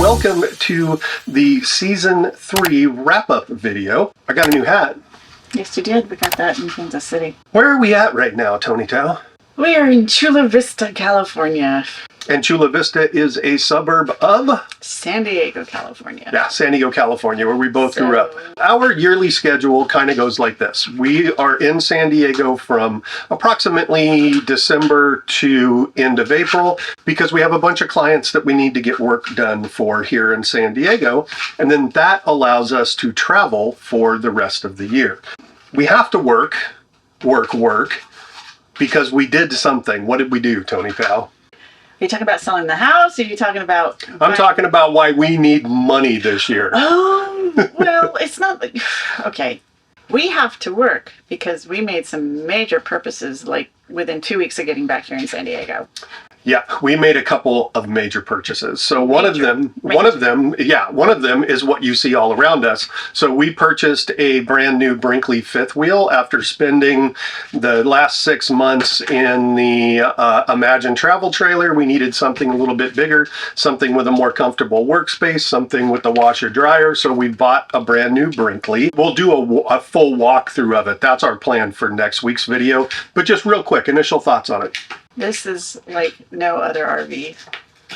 welcome to the Season 3 wrap-up video. I got a new hat. Yes, you did. We got that in Kansas City. Where are we at right now, Toni Tao? We are in Chula Vista, California. And Chula Vista is a suburb of? San Diego, California. Yeah, San Diego, California, where we both grew up. Our yearly schedule kind of goes like this. We are in San Diego from approximately December to end of April because we have a bunch of clients that we need to get work done for here in San Diego. And then that allows us to travel for the rest of the year. We have to work, because we did something. What did we do, Toni Tao? Are you talking about selling the house? Or are you talking about... I'm talking about why we need money this year. Oh, well, it's not like... Okay. We have to work because we made some major purchases like within 2 weeks of getting back here in San Diego. Yeah, we made a couple of major purchases. So one of them is what you see all around us. So we purchased a brand new Brinkley fifth wheel after spending the last 6 months in the Imagine travel trailer. We needed something a little bit bigger, something with a more comfortable workspace, something with the washer dryer. So we bought a brand new Brinkley. We'll do a full walkthrough of it. That's our plan for next week's video. But just real quick, initial thoughts on it. This is like no other RV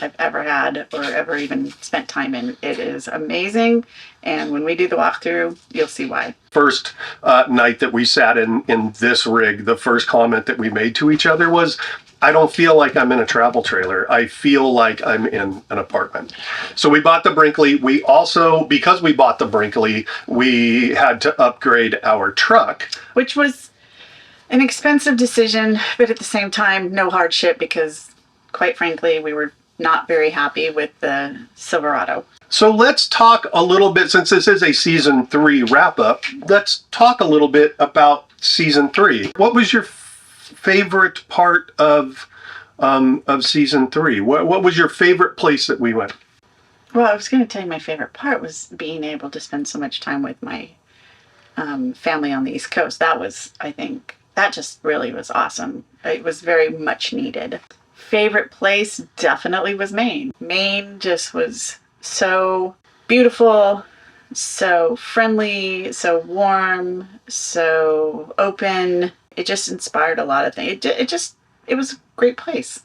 I've ever had or ever even spent time in. It is amazing. And when we do the walkthrough, you'll see why. First night that we sat in this rig, the first comment that we made to each other was, I don't feel like I'm in a travel trailer. I feel like I'm in an apartment. So we bought the Brinkley. We also, because we bought the Brinkley, we had to upgrade our truck. Which was an expensive decision, but at the same time, no hardship because, quite frankly, we were not very happy with the Silverado. So let's talk a little bit, since this is a Season 3 wrap-up, let's talk a little bit about Season 3. What was your favorite part of Season 3? What was your favorite place that we went? Well, I was going to tell you my favorite part was being able to spend so much time with my family on the East Coast. That was, I think... That just really was awesome. It was very much needed. Favorite place definitely was Maine. Maine just was so beautiful, so friendly, so warm, so open. It just inspired a lot of things. It was a great place.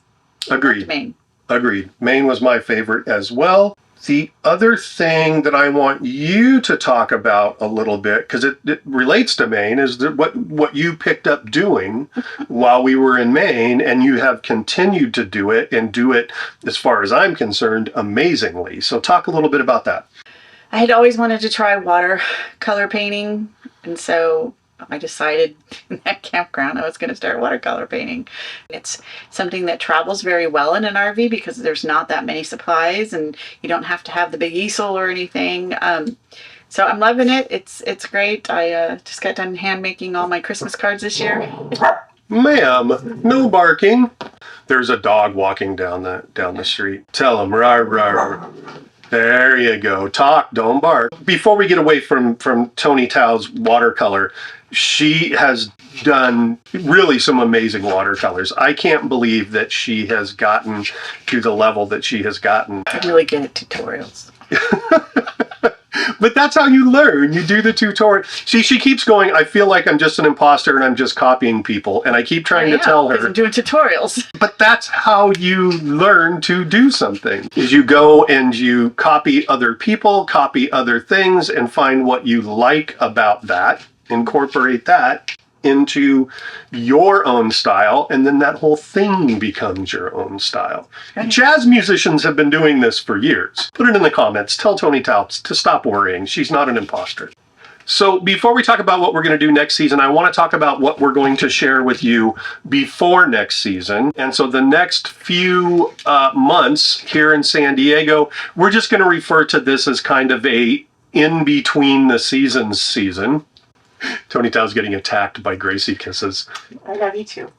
Agreed. Maine. Agreed. Maine was my favorite as well. The other thing that I want you to talk about a little bit, because it relates to Maine, is that what you picked up doing while we were in Maine, and you have continued to do it, and do it, as far as I'm concerned, amazingly. So talk a little bit about that. I had always wanted to try watercolor painting, and so I decided in that campground I was going to start watercolor painting. It's something that travels very well in an RV because there's not that many supplies and you don't have to have the big easel or anything. So I'm loving it. It's great. I just got done hand making all my Christmas cards this year. Ma'am, no barking. There's a dog walking down the street. Tell him, rawr, rawr. There you go. Talk, don't bark. Before we get away from Toni Tao's watercolor, she has done really some amazing watercolors. I can't believe that she has gotten to the level that she has gotten. I'm really good at tutorials. But that's how you learn. You do the tutorial. See, she keeps going, I feel like I'm just an imposter and I'm just copying people. And I keep trying to tell her. I'm doing tutorials. But that's how you learn to do something. Is you go and you copy other people, copy other things, and find what you like about that. Incorporate that into your own style, and then that whole thing becomes your own style. Right. Jazz musicians have been doing this for years. Put it in the comments. Tell Toni Tao to stop worrying. She's not an imposter. So before we talk about what we're going to do next season, I want to talk about what we're going to share with you before next season. And so the next few months here in San Diego, we're just going to refer to this as kind of a in-between the seasons season. Toni Tao's getting attacked by Gracie kisses. I love you too.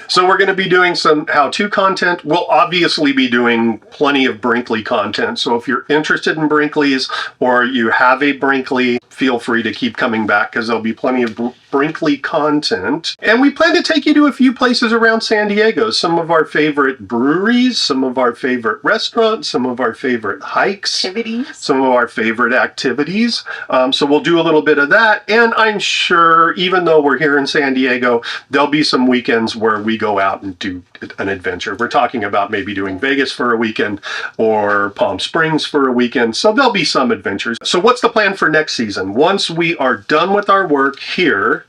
So we're going to be doing some how-to content. We'll obviously be doing plenty of Brinkley content. So if you're interested in Brinkley's or you have a Brinkley, feel free to keep coming back because there'll be plenty of Brinkley content. And we plan to take you to a few places around San Diego, some of our favorite breweries, some of our favorite restaurants, some of our favorite hikes, some of our favorite activities. So we'll do a little bit of that. And I'm sure, even though we're here in San Diego, there'll be some weekends where we go out and do an adventure. We're talking about maybe doing Vegas for a weekend or Palm Springs for a weekend. So there'll be some adventures. So what's the plan for next season? Once we are done with our work here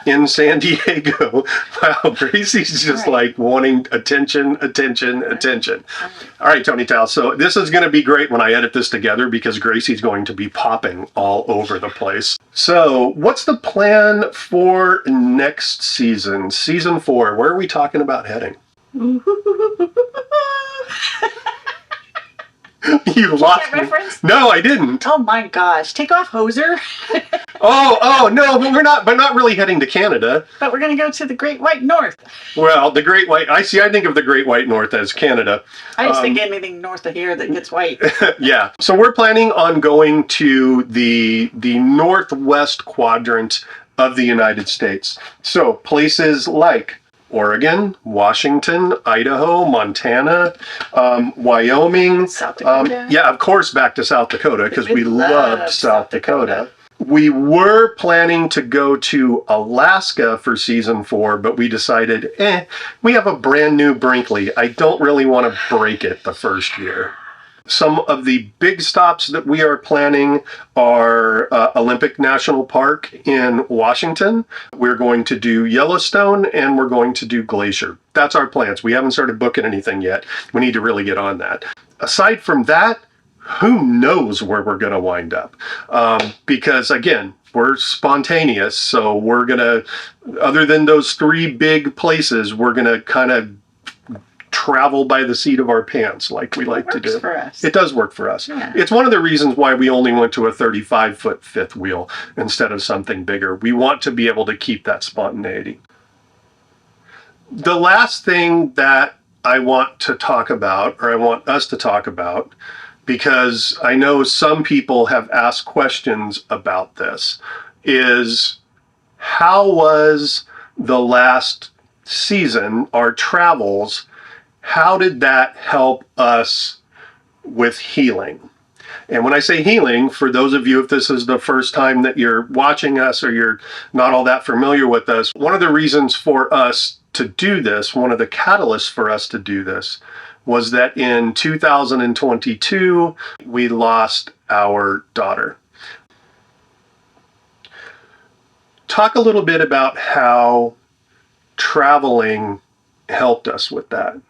in San Diego, wow, Gracie's just like wanting attention. All right, Toni Tal. So this is going to be great when I edit this together because Gracie's going to be popping all over the place. So what's the plan for next season? Season 4, where are we talking about heading? You lost me. Reference? No, I didn't. Oh my gosh. Take off, hoser. Oh, no, but we're not really heading to Canada. But we're going to go to the Great White North. Well, the Great White, I think of the Great White North as Canada. I just think anything north of here that gets white. Yeah. So we're planning on going to the northwest quadrant of the United States. So places like Oregon, Washington, Idaho, Montana, Wyoming. South Dakota. Yeah, of course, back to South Dakota because we love South Dakota. We were planning to go to Alaska for season 4, but we decided, we have a brand new Brinkley. I don't really want to break it the first year. Some of the big stops that we are planning are Olympic National Park in Washington. We're going to do Yellowstone and we're going to do Glacier. That's our plans. We haven't started booking anything yet. We need to really get on that. Aside from that, who knows where we're going to wind up? Because again, we're spontaneous. So we're going to, other than those 3 big places, we're going to kind of travel by the seat of our pants like we like to do. For us. It does work for us. Yeah. It's one of the reasons why we only went to a 35-foot fifth wheel instead of something bigger. We want to be able to keep that spontaneity. The last thing that I want to talk about, or I want us to talk about, because I know some people have asked questions about this, is how was the last season, our travels, how did that help us with healing? And when I say healing, for those of you, if this is the first time that you're watching us or you're not all that familiar with us, one of the reasons for us to do this, one of the catalysts for us to do this, was that in 2022, we lost our daughter. Talk a little bit about how traveling helped us with that.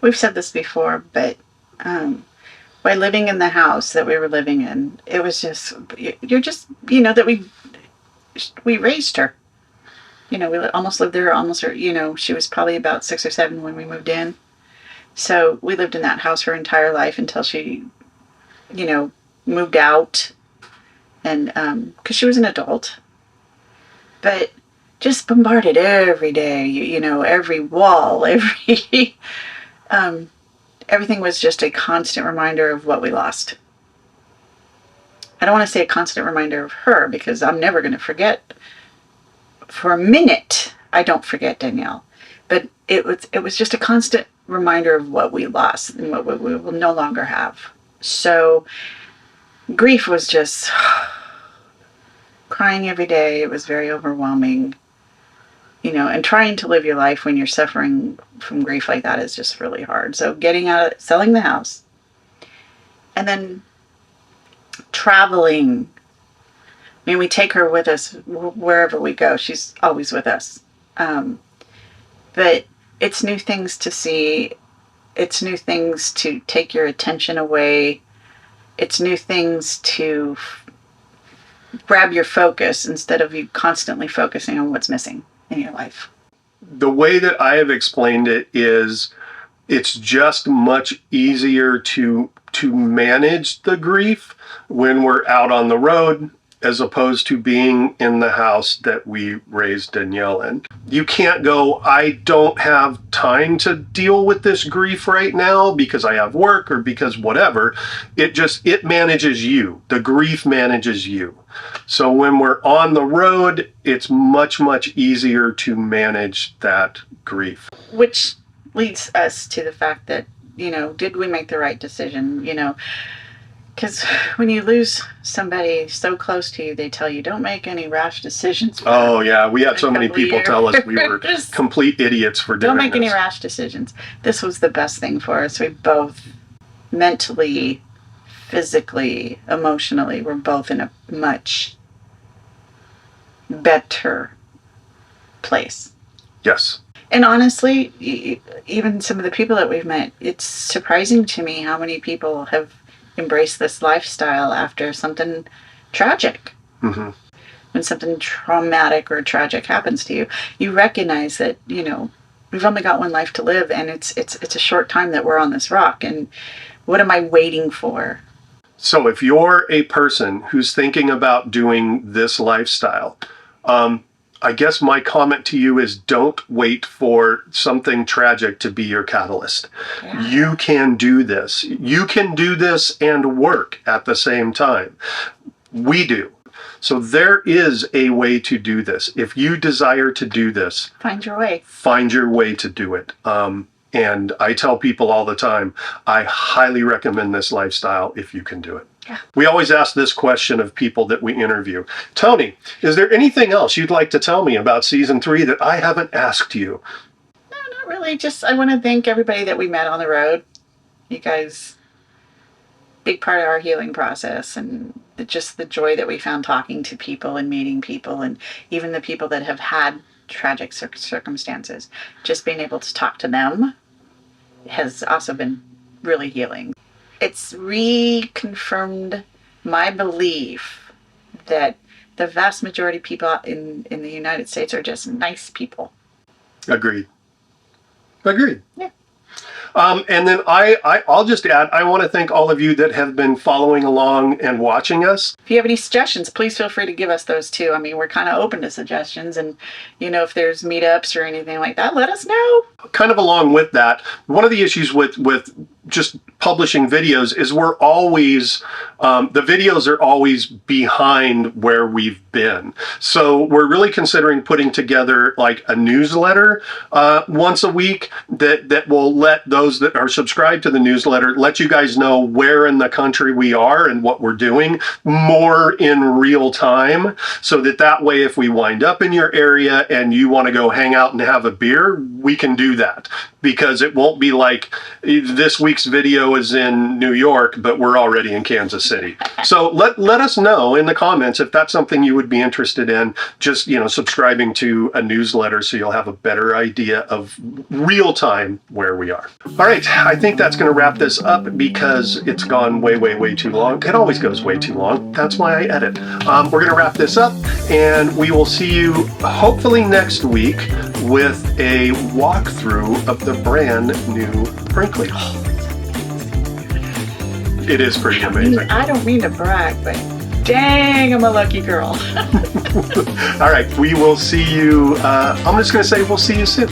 We've said this before, but by living in the house that we were living in, it was just, that we raised her. We almost lived there, she was probably about 6 or 7 when we moved in. So we lived in that house her entire life until she, moved out. And, because she was an adult. But just bombarded every day, every wall, everything was just a constant reminder of what we lost. I don't want to say a constant reminder of her because I'm never going to forget. For a minute, I don't forget Danielle, but it was just a constant reminder of what we lost and what we will no longer have. So grief was just crying every day. It was very overwhelming, and trying to live your life when you're suffering from grief like that is just really hard. So getting out, selling the house, and then traveling. I mean, we take her with us wherever we go. She's always with us. But it's new things to see. It's new things to take your attention away. It's new things to grab your focus instead of you constantly focusing on what's missing in your life. The way that I have explained it is it's just much easier to manage the grief when we're out on the road as opposed to being in the house that we raised Danielle in. You can't go, I don't have time to deal with this grief right now because I have work or because whatever. It manages you. The grief manages you. So when we're on the road, it's much, much easier to manage that grief. Which leads us to the fact that, did we make the right decision? Because when you lose somebody so close to you, they tell you, don't make any rash decisions. Oh, yeah. We had so many people tell us we were complete idiots for doing Don't make any rash decisions. This was the best thing for us. We both mentally, physically, emotionally, we're both in a much better place. Yes. And honestly, even some of the people that we've met, it's surprising to me how many people have embraced this lifestyle after something tragic. Mm-hmm. When something traumatic or tragic happens to you, you recognize that, we've only got one life to live, and it's a short time that we're on this rock. And what am I waiting for? So if you're a person who's thinking about doing this lifestyle, I guess my comment to you is don't wait for something tragic to be your catalyst. Yeah. You can do this. You can do this and work at the same time. We do. So there is a way to do this. If you desire to do this, find your way. Find your way to do it. And I tell people all the time, I highly recommend this lifestyle if you can do it. Yeah. We always ask this question of people that we interview. Toni, is there anything else you'd like to tell me about season 3 that I haven't asked you? No, not really. Just I want to thank everybody that we met on the road. You guys, big part of our healing process, and just the joy that we found talking to people and meeting people, and even the people that have had tragic circumstances. Just being able to talk to them has also been really healing. It's reconfirmed my belief that the vast majority of people in the United States are just nice people. Agreed. Yeah. And then I'll just add, I want to thank all of you that have been following along and watching us. If you have any suggestions, please feel free to give us those too. I mean, we're kind of open to suggestions, and if there's meetups or anything like that, let us know. Kind of along with that, one of the issues with just publishing videos is we're always, the videos are always behind where we've been. So we're really considering putting together like a newsletter once a week that will let those that are subscribed to the newsletter let you guys know where in the country we are and what we're doing more in real time, so that way if we wind up in your area and you want to go hang out and have a beer, we can do that, because it won't be like this week's video is in New York, but we're already in Kansas City. So let us know in the comments if that's something you would be interested in, just, subscribing to a newsletter so you'll have a better idea of real time where we are. All right, I think that's going to wrap this up because it's gone way, way, way too long. It always goes way too long. That's why I edit. We're going to wrap this up, and we will see you hopefully next week with a walkthrough of the brand new Brinkley. It is pretty amazing. I don't mean to brag, but dang, I'm a lucky girl. All right, we will see you. I'm just going to say we'll see you soon.